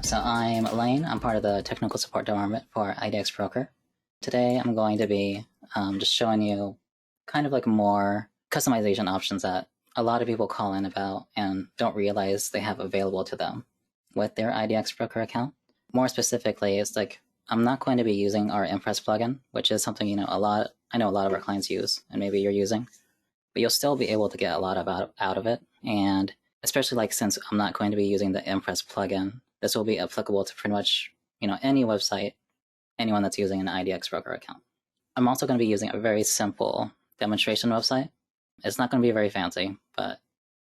So I'm Lain. I'm part of the technical support department for IDX Broker. Today I'm going to be just showing you kind of like more customization options that a lot of people call in about and don't realize they have available to them with their IDX Broker account. More specifically, it's like I'm not going to be using our Impress plugin, which is something I know a lot of our clients use and maybe you're using, but you'll still be able to get a lot out of it. And especially like since I'm not going to be using the Impress plugin, this will be applicable to pretty much any website, anyone that's using an IDX Broker account. I'm also going to be using a very simple demonstration website. It's not going to be very fancy, but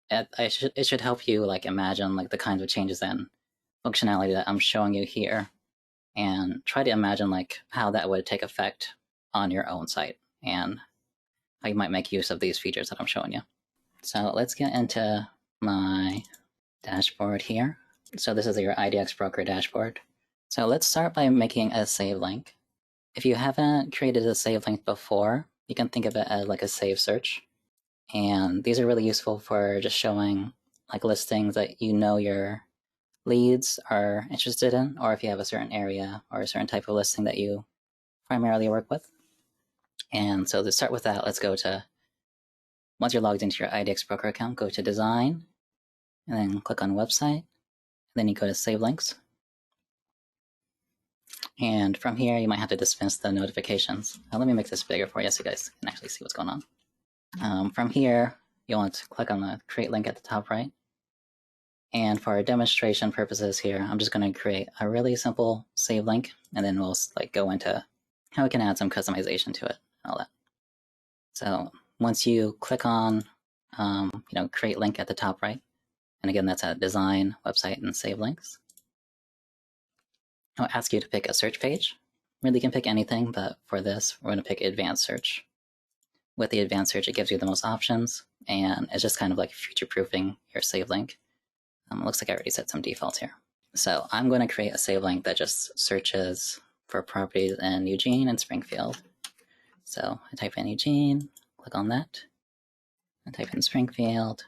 it should help you like imagine like the kinds of changes and functionality that I'm showing you here, and try to imagine like how that would take effect on your own site and how you might make use of these features that I'm showing you. So let's get into my dashboard here. So this is your IDX Broker dashboard. So let's start by making a save link. If you haven't created a save link before, you can think of it as like a save search. And these are really useful for just showing like listings that your leads are interested in, or if you have a certain area or a certain type of listing that you primarily work with. And so to start with that, let's go to, once you're logged into your IDX Broker account, go to Design, and then click on Website. Then you go to Save Links. And from here, you might have to dismiss the notifications. Now, let me make this bigger for you so you guys can actually see what's going on. From here, you want to click on the Create Link at the top right. And for our demonstration purposes here, I'm just going to create a really simple save link, and then we'll like go into how we can add some customization to it and all that. So once you click on Create Link at the top right, and again, that's at Design, Website, and Save Links. I'll ask you to pick a search page. Really, you can pick anything, but for this, we're going to pick Advanced Search. With the Advanced Search, it gives you the most options, and it's just kind of like future-proofing your save link. It looks like I already set some defaults here. So I'm going to create a save link that just searches for properties in Eugene and Springfield. So I type in Eugene, click on that, and type in Springfield,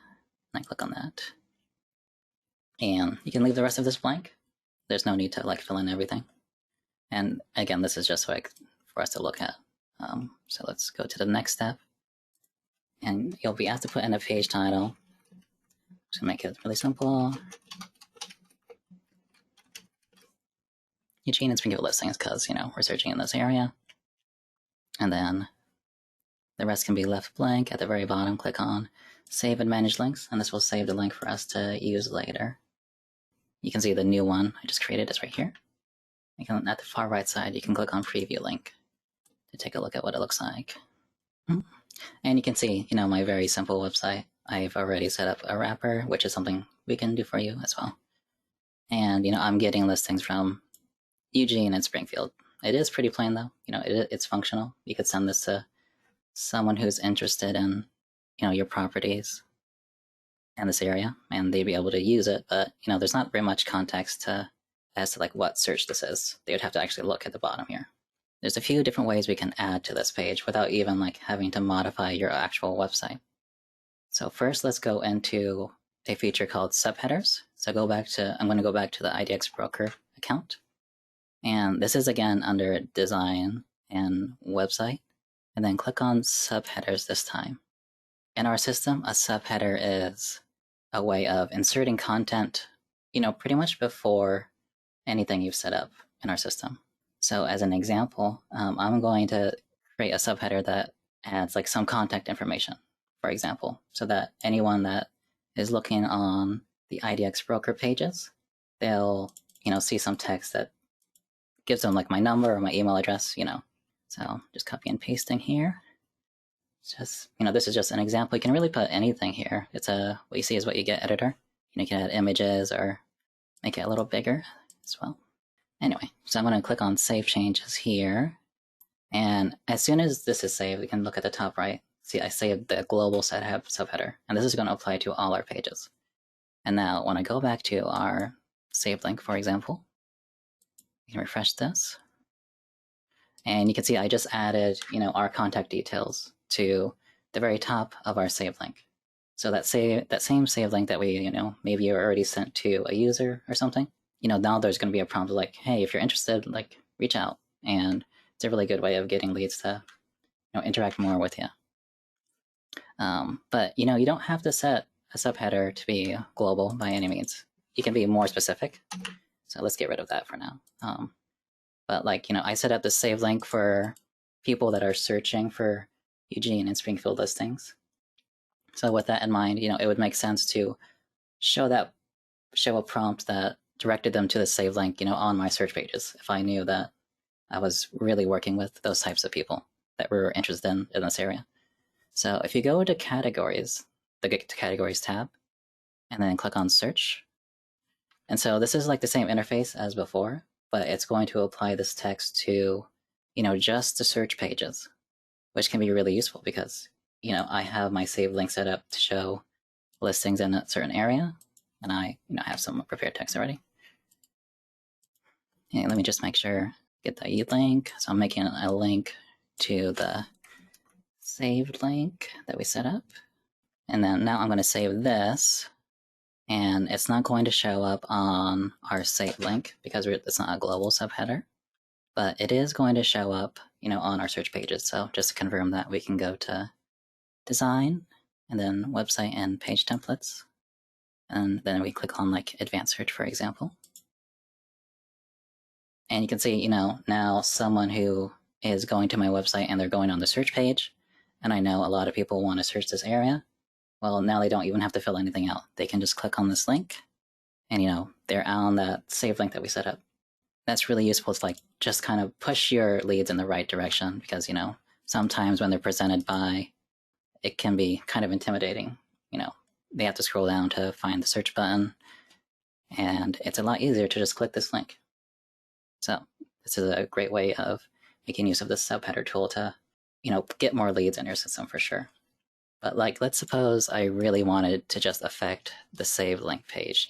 and I click on that. And you can leave the rest of this blank. There's no need to like fill in everything. And again, this is just like for us to look at. So let's go to the next step. And you'll be asked to put in a page title. Just make it really simple. Eugene and Springfield listings, because we're searching in this area. And then the rest can be left blank. At the very bottom, click on Save and Manage Links, and this will save the link for us to use later. You can see the new one I just created is right here. At the far right side, you can click on Preview Link to take a look at what it looks like. And you can see, my very simple website. I've already set up a wrapper, which is something we can do for you as well. And, I'm getting listings from Eugene and Springfield. It is pretty plain though. It's functional. You could send this to someone who's interested in, your properties in this area, and they'd be able to use it. But, there's not very much context as to like what search this is. They would have to actually look at the bottom here. There's a few different ways we can add to this page without even like having to modify your actual website. So first, let's go into a feature called subheaders. So I'm going to go back to the IDX Broker account. And this is again under Design and Website, and then click on Subheaders this time. In our system, a subheader is a way of inserting content, pretty much before anything you've set up in our system. So as an example, I'm going to create a subheader that adds like some contact information, for example, so that anyone that is looking on the IDX Broker pages, they'll, see some text that gives them like my number or my email address, So just copy and pasting here. Just, this is just an example. You can really put anything here. It's what you see is what you get editor. You can add images or make it a little bigger as well. Anyway, so I'm going to click on Save Changes here. And as soon as this is saved, we can look at the top right. See, I saved the global subheader, and this is going to apply to all our pages. And now when I go back to our saved link, for example, you can refresh this. And you can see I just added, our contact details to the very top of our save link. So that same save link that we, maybe you already sent to a user or something, now there's going to be a prompt like, hey, if you're interested, like reach out. And it's a really good way of getting leads to interact more with you. But you don't have to set a subheader to be global by any means. You can be more specific. So let's get rid of that for now. But like, I set up the save link for people that are searching for Eugene and Springfield listings. So with that in mind, it would make sense to show a prompt that directed them to the save link, on my search pages, if I knew that I was really working with those types of people that were interested in this area. So if you go to categories, the Get to Categories tab, and then click on search. And so this is like the same interface as before, but it's going to apply this text to, just the search pages, which can be really useful because, I have my save link set up to show listings in a certain area, and I, have some prepared text already. Okay, let me just make sure, get the link. So I'm making a link to the saved link that we set up. And then now I'm going to save this, and it's not going to show up on our save link because it's not a global subheader, but it is going to show up, on our search pages. So just to confirm that, we can go to Design, and then Website and Page Templates, and then we click on like Advanced Search, for example. And you can see, now someone who is going to my website and they're going on the search page, and I know a lot of people want to search this area. Well, now they don't even have to fill anything out. They can just click on this link, and they're on that save link that we set up. That's really useful to like just kind of push your leads in the right direction because sometimes when they're presented by, it can be kind of intimidating. They have to scroll down to find the search button, and it's a lot easier to just click this link. So this is a great way of making use of the subheader tool to, get more leads in your system for sure. But like, let's suppose I really wanted to just affect the save link page,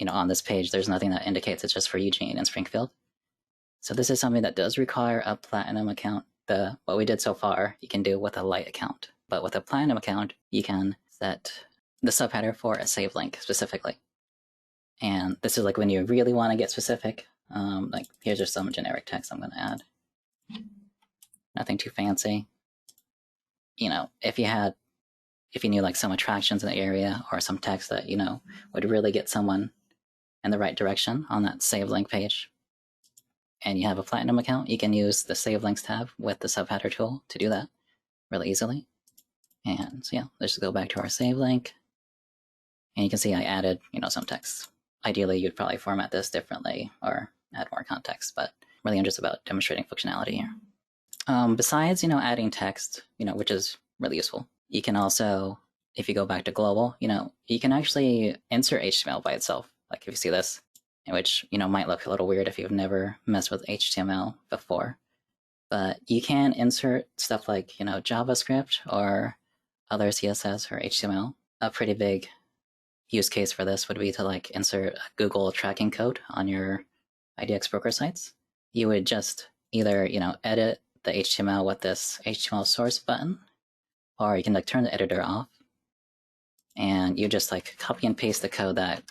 on this page, there's nothing that indicates it's just for Eugene and Springfield. So this is something that does require a Platinum account. What we did so far, you can do with a Lite account. But with a Platinum account, you can set the subheader for a save link specifically. And this is like when you really want to get specific. Like here's just some generic text I'm going to add. Nothing too fancy. If you knew like some attractions in the area or some text that, would really get someone in the right direction on that save link page, and you have a Platinum account, you can use the Save Links tab with the subheader tool to do that really easily. And so yeah, let's just go back to our save link. And you can see I added, some text. Ideally, you'd probably format this differently or add more context, but really I'm just about demonstrating functionality here. Besides, adding text, which is really useful, you can also, if you go back to global, you can actually insert HTML by itself. Like if you see this, which, might look a little weird if you've never messed with HTML before, but you can insert stuff like, JavaScript or other CSS or HTML. A pretty big use case for this would be to like insert a Google tracking code on your IDX Broker sites. You would just either, edit the HTML with this HTML source button, or you can like turn the editor off, and you just like copy and paste the code that,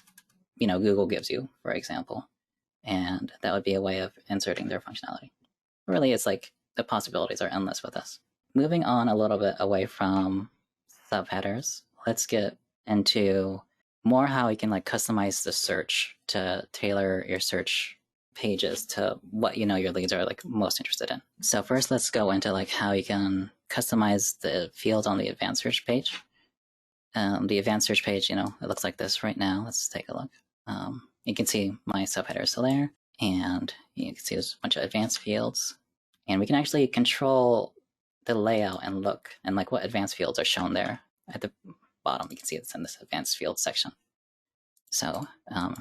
Google gives you, for example. And that would be a way of inserting their functionality. Really, it's like the possibilities are endless with this. Moving on a little bit away from subheaders, let's get into more how you can like customize the search to tailor your search pages to what your leads are like most interested in. So first, let's go into like how you can customize the fields on the advanced search page. The advanced search page, it looks like this right now. Let's take a look. You can see my subheader is still there, and you can see there's a bunch of advanced fields, and we can actually control the layout and look and like what advanced fields are shown there at the bottom. You can see it's in this advanced fields section. So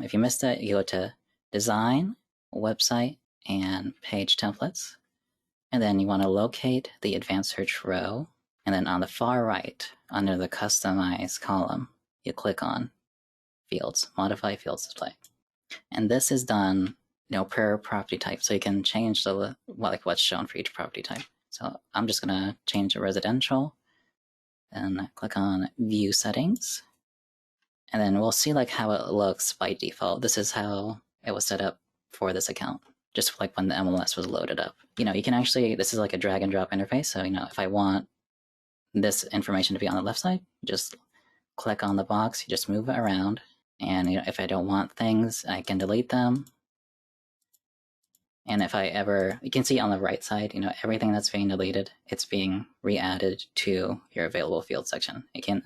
if you missed it, you go to Design, Website, and Page Templates, and then you want to locate the advanced search row, and then on the far right under the Customize column, you click on Fields, Modify Fields Display. And this is done, per property type. So you can change what's shown for each property type. So I'm just going to change to residential and click on View Settings. And then we'll see like how it looks by default. This is how it was set up for this account, just like when the MLS was loaded up. You know, you can actually, this is like a drag and drop interface. So, you know, if I want this information to be on the left side, just click on the box, you just move it around. And you know, if I don't want things, I can delete them. And if I ever, you can see on the right side, you know, everything that's being deleted, it's being re-added to your available field section. It can,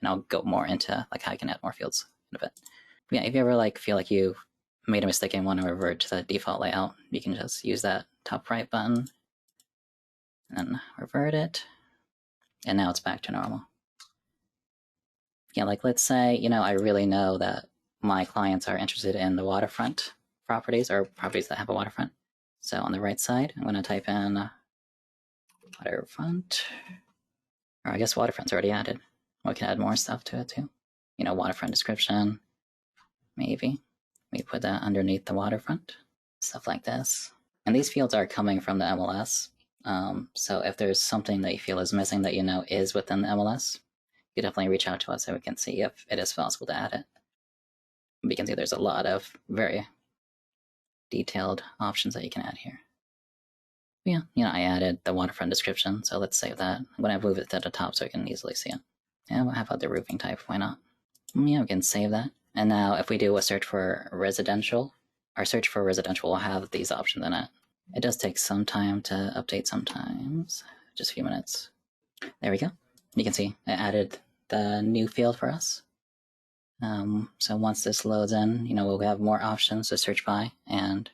and I'll go more into like how you can add more fields in a bit. But yeah, if you ever like feel like you made a mistake and want to revert to the default layout, you can just use that top right button and then revert it. And now it's back to normal. Yeah, like let's say, you know, I really know that my clients are interested in the waterfront properties or properties that have a waterfront. So on the right side, I'm going to type in waterfront, or I guess waterfront's already added. We can add more stuff to it too. You know, waterfront description, maybe. We put that underneath the waterfront, stuff like this. And these fields are coming from the MLS. So if there's something that you feel is missing that you know is within the MLS, you definitely reach out to us so we can see if it is possible to add it. We can see there's a lot of very detailed options that you can add here. But yeah, you know, I added the waterfront description, so let's save that. I'm going to move it to the top so we can easily see it. Yeah, how about the roofing type? Why not? Yeah, we can save that. And now if we do a search for residential, our search for residential will have these options in it. It does take some time to update sometimes, just a few minutes. There we go. You can see it added the new field for us. So once this loads in, you know, we'll have more options to search by, and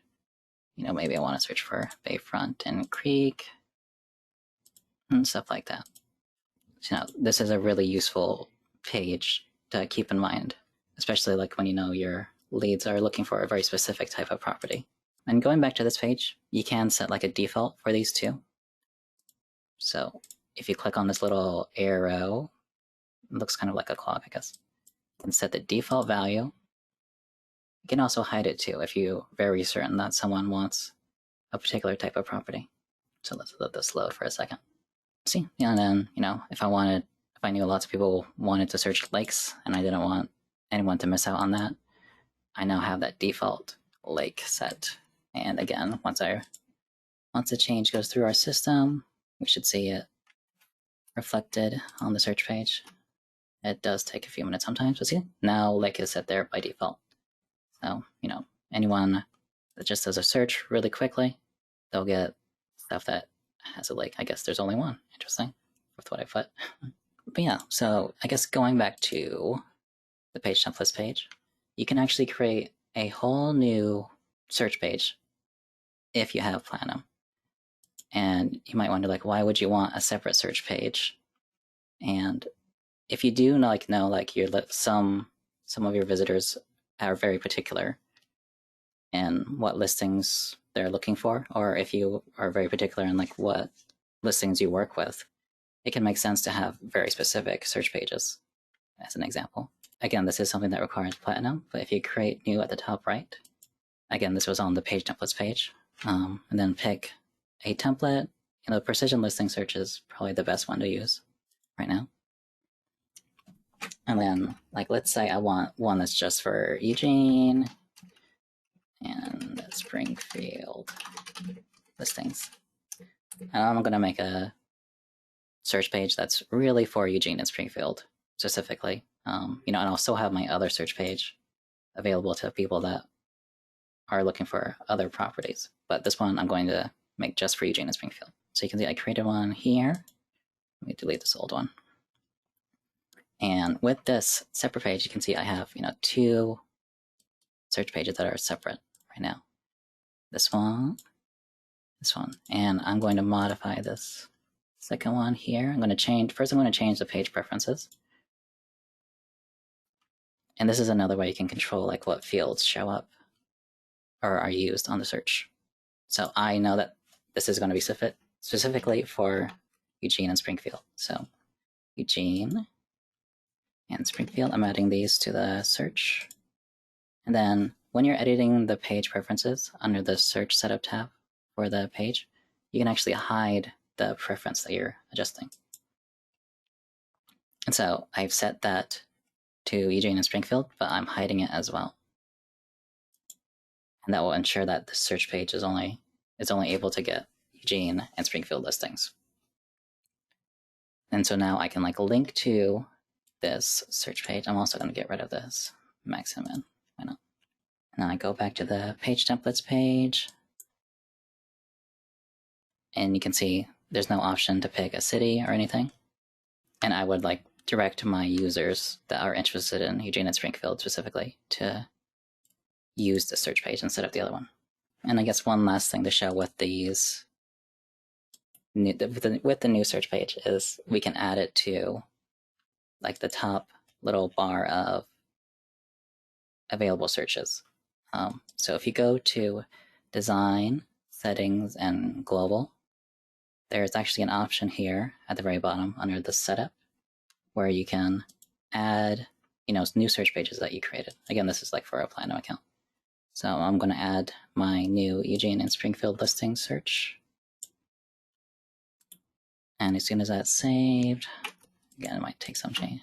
you know, maybe I want to search for Bayfront and Creek and stuff like that. So, you know, this is a really useful page to keep in mind, especially like when you know your leads are looking for a very specific type of property. And going back to this page, you can set like a default for these two. So if you click on this little arrow, it looks kind of like a clock, I guess. You can set the default value. You can also hide it too if you're very certain that someone wants a particular type of property. So let's let this load for a second. See, and then, you know, if I knew lots of people wanted to search lakes and I didn't want anyone to miss out on that, I now have that default lake set. And again, once the change goes through our system, we should see it reflected on the search page. It does take a few minutes sometimes, but see, now lake is set there by default. So, you know, anyone that just does a search really quickly, they'll get stuff that has a lake. I guess there's only one. Interesting with what I put. But yeah, so I guess going back to the page templates page, you can actually create a whole new search page if you have Platinum. And you might wonder, like, why would you want a separate search page? And if you do know your some of your visitors are very particular in what listings they're looking for, or if you are very particular in like what listings you work with, it can make sense to have very specific search pages as an example. Again, this is something that requires Platinum, but if you create new at the top right, again, this was on the page templates page, and then pick a template. You know, precision listing search is probably the best one to use right now. And then, like, let's say I want one that's just for Eugene and Springfield listings. And I'm going to make a search page that's really for Eugene and Springfield specifically. You know, and I'll still have my other search page available to people that are looking for other properties. But this one I'm going to make just for Eugene and Springfield. So you can see I created one here. Let me delete this old one. And with this separate page, you can see I have, you know, two search pages that are separate right now. This one, and I'm going to modify this second one here. I'm going to change the page preferences. And this is another way you can control like what fields show up or are used on the search. So I know that this is going to be specifically for Eugene and Springfield. So Eugene and Springfield, I'm adding these to the search. And then when you're editing the page preferences under the search setup tab for the page, you can actually hide the preference that you're adjusting. And so I've set that to Eugene and Springfield, but I'm hiding it as well. And that will ensure that the search page is only able to get Eugene and Springfield listings. And so now I can like link to this search page. I'm also going to get rid of this maximum. Why not? And then I go back to the page templates page. And you can see there's no option to pick a city or anything. And I would like direct my users that are interested in Eugene and Springfield specifically to use the search page instead of the other one. And I guess one last thing to show with these with the new search page is we can add it to like the top little bar of available searches. So if you go to Design, Settings, and Global, there's actually an option here at the very bottom under the Setup where you can add, new search pages that you created. Again, this is like for a Platinum account. So I'm going to add my new Eugene and Springfield listing search. And as soon as that's saved, again, it might take some change.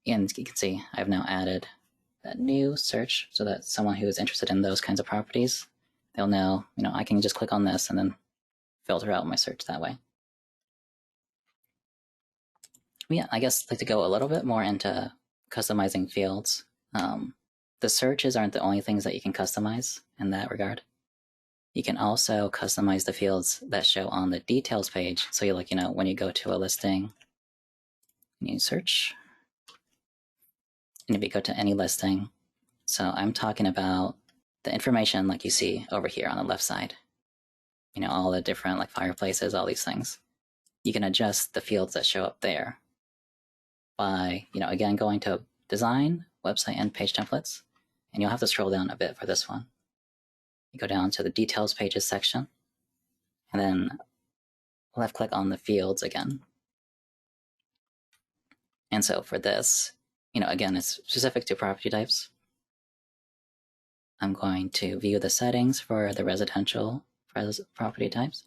And you can see I've now added that new search so that someone who is interested in those kinds of properties, they'll know, I can just click on this and then filter out my search that way. Yeah, I guess like to go a little bit more into customizing fields. The searches aren't the only things that you can customize in that regard. You can also customize the fields that show on the details page. So you when you go to a listing, you search, and if you go to any listing, so I'm talking about the information like you see over here on the left side, all the different like fireplaces, all these things. You can adjust the fields that show up there by, again, going to Design, Website, and Page Templates. And you'll have to scroll down a bit for this one. You go down to the Details Pages section, and then left click on the fields again. And so for this, again, it's specific to property types. I'm going to view the settings for the residential property types.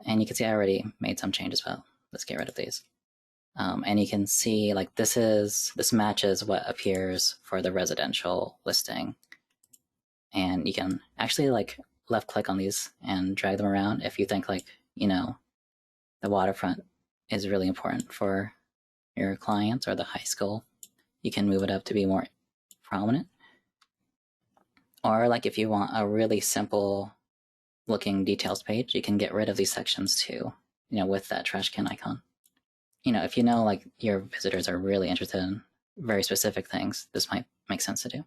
And you can see I already made some changes. Well, let's get rid of these. And you can see like this matches what appears for the residential listing. And you can actually like left click on these and drag them around if you think like, the waterfront is really important for your clients or the high school. You can move it up to be more prominent. Or like if you want a really simple looking details page, you can get rid of these sections too, with that trash can icon. If like your visitors are really interested in very specific things, this might make sense to do.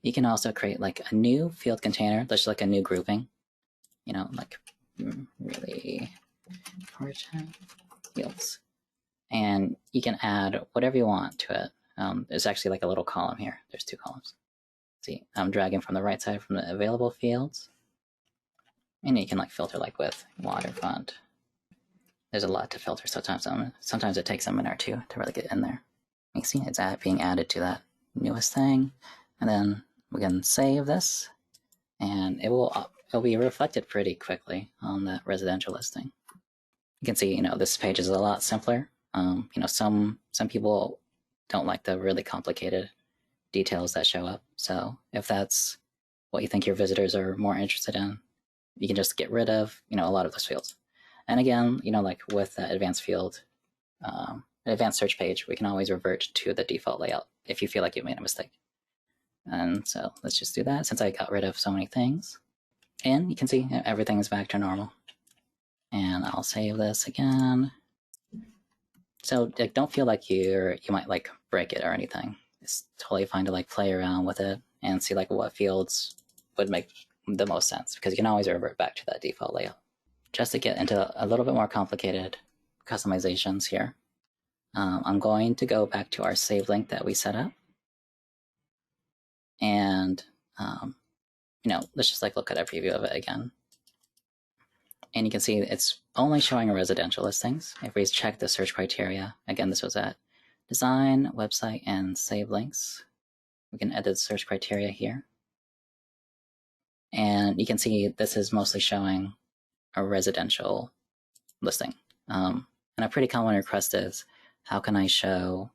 You can also create like a new field container, that's like a new grouping, like really important fields. And you can add whatever you want to it. There's actually like a little column here. There's two columns. See, I'm dragging from the right side from the available fields. And you can like filter like with waterfront. There's a lot to filter sometimes it takes a minute or two to really get in there. You see it's being added to that newest thing. And then we can save this and it'll be reflected pretty quickly on that residential listing. You can see, this page is a lot simpler. Some people don't like the really complicated details that show up. So if that's what you think your visitors are more interested in, you can just get rid of, a lot of those fields. And again, like with the advanced field, advanced search page, we can always revert to the default layout if you feel like you made a mistake. And so let's just do that since I got rid of so many things. And you can see everything is back to normal. And I'll save this again. So like, don't feel like you might like break it or anything. It's totally fine to like play around with it and see like what fields would make the most sense because you can always revert back to that default layout. Just to get into a little bit more complicated customizations here, I'm going to go back to our save link that we set up. And, let's just like look at a preview of it again. And you can see it's only showing residential listings. If we check the search criteria, again, this was at Design, Website, and Save Links. We can edit the search criteria here. And you can see this is mostly showing a residential listing. And a pretty common request is, how can I show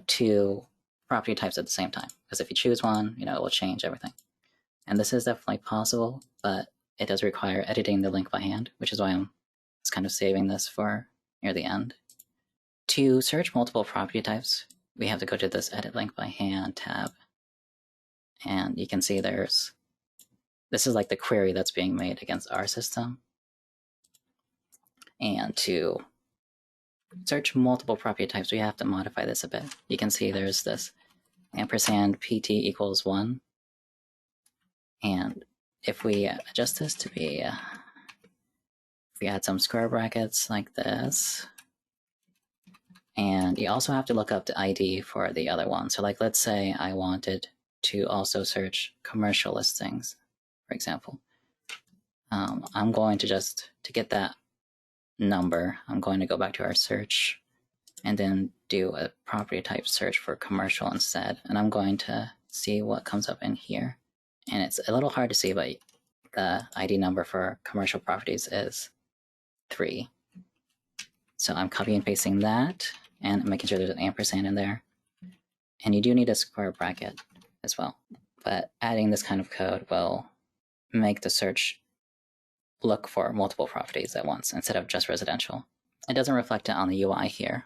two property types at the same time. Because if you choose one, it will change everything. And this is definitely possible, but it does require editing the link by hand, which is why I'm just kind of saving this for near the end. To search multiple property types, we have to go to this Edit Link by Hand tab. And you can see this is like the query that's being made against our system. And to search multiple property types, we have to modify this a bit. You can see there's this ampersand pt equals 1. And if we adjust this to be, if we add some square brackets like this, and you also have to look up the ID for the other one. So like, let's say I wanted to also search commercial listings, for example. I'm going to to get that number, I'm going to go back to our search and then do a property type search for commercial instead. And I'm going to see what comes up in here. And it's a little hard to see, but the ID number for commercial properties is 3. So I'm copying and pasting that and making sure there's an ampersand in there. And you do need a square bracket as well. But adding this kind of code will make the search look for multiple properties at once instead of just residential. It doesn't reflect it on the UI here,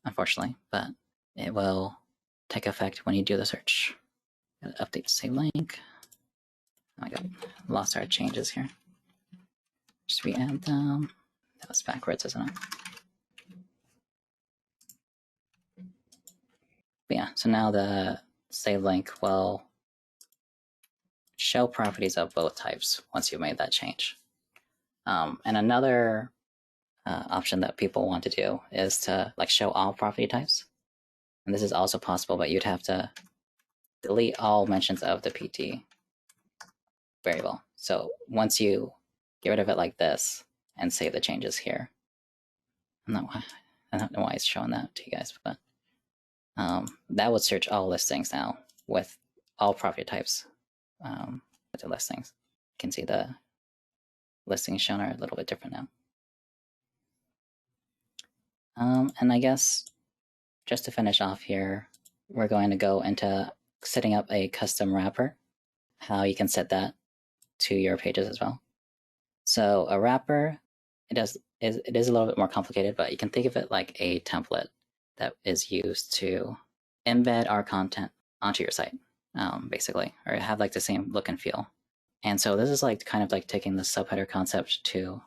unfortunately, but it will take effect when you do the search. Update save link. Oh my god, lost our changes here. Just re-add them. That was backwards, isn't it? But yeah, so now the save link will show properties of both types once you've made that change. And another option that people want to do is to like show all property types. And this is also possible, but you'd have to delete all mentions of the PT variable. So once you get rid of it like this and save the changes here, I don't know why it's showing that to you guys, but that would search all listings now with all property types with the listings. You can see the listings shown are a little bit different now. And I guess just to finish off here, we're going to go into setting up a custom wrapper, how you can set that to your pages as well. So a wrapper, it is a little bit more complicated, but you can think of it like a template that is used to embed our content onto your site, basically, or have like the same look and feel. And so this is like kind of like taking the subheader concept to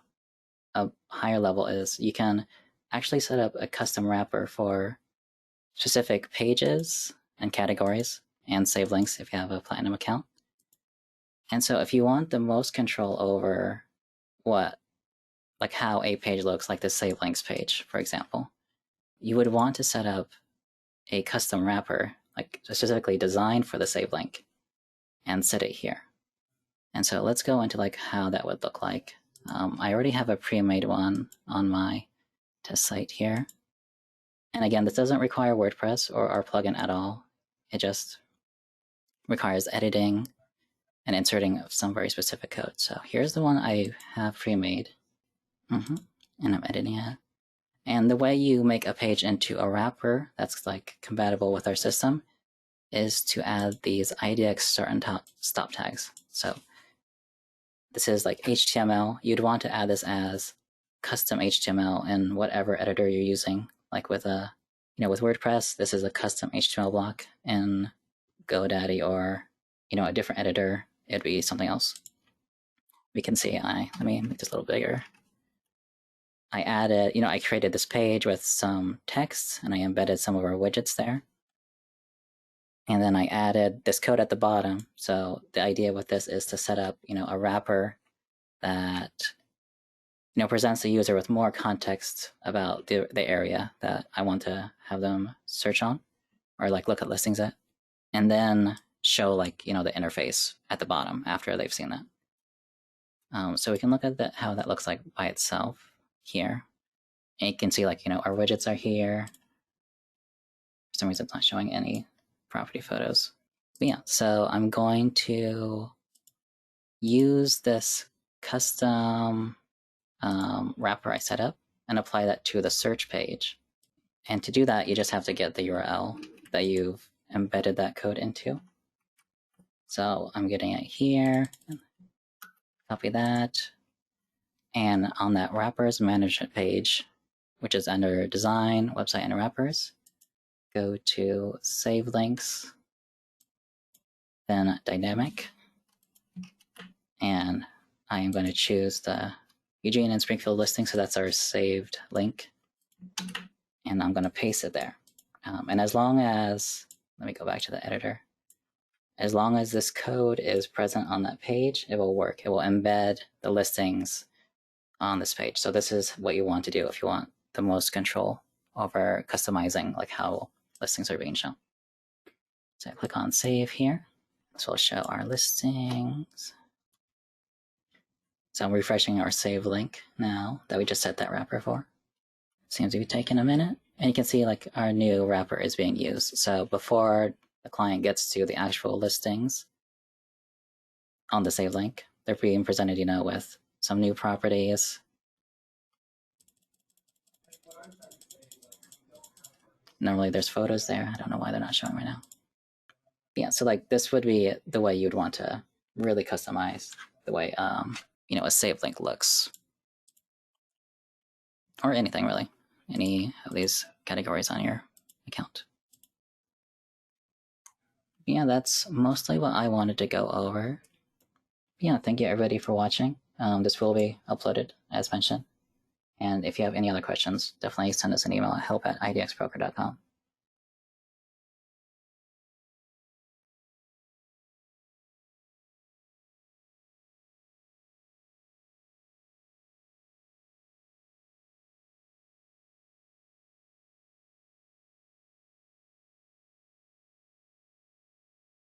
a higher level. Is you can actually set up a custom wrapper for specific pages and categories and save links if you have a Platinum account. And so if you want the most control over how a page looks, like the save links page, for example, you would want to set up a custom wrapper, like specifically designed for the save link, and set it here. And so let's go into like how that would look like. I already have a pre-made one on my test site here. And again, this doesn't require WordPress or our plugin at all. It just requires editing and inserting of some very specific code. So here's the one I have pre-made. And I'm editing it. And the way you make a page into a wrapper that's like compatible with our system is to add these IDX start and stop tags. So this is like HTML. You'd want to add this as custom HTML in whatever editor you're using. Like with with WordPress, this is a custom HTML block. In GoDaddy or a different editor, it'd be something else. We can see let me make this a little bigger. I added, I created this page with some text and I embedded some of our widgets there. And then I added this code at the bottom. So the idea with this is to set up, a wrapper that, presents the user with more context about the area that I want to have them search on or like look at listings at, and then show like, the interface at the bottom after they've seen that. So we can look at how that looks like by itself here. And you can see like, our widgets are here. For some reason, it's not showing any property photos. But yeah, so I'm going to use this custom wrapper I set up and apply that to the search page. And to do that, you just have to get the URL that you've embedded that code into. So I'm getting it here, copy that, and on that wrappers management page, which is under design, website, and wrappers, go to save links, then dynamic, and I am going to choose the Eugene and Springfield listing, so that's our saved link, and I'm going to paste it there. And as long as, let me go back to the editor, as long as this code is present on that page, it will work. It will embed the listings on this page. So this is what you want to do if you want the most control over customizing like how listings are being shown. So I click on save here. This will show our listings. So I'm refreshing our save link now that we just set that wrapper for. Seems to be taking a minute. And you can see like our new wrapper is being used. So before the client gets to the actual listings on the save link, they're being presented, with some new properties. Normally there's photos there. I don't know why they're not showing right now. Yeah, so like this would be the way you'd want to really customize the way a save link looks. Or anything really. Any of these categories on your account. Yeah, that's mostly what I wanted to go over. Yeah, thank you everybody for watching. This will be uploaded as mentioned. And if you have any other questions, definitely send us an email at help@idxbroker.com.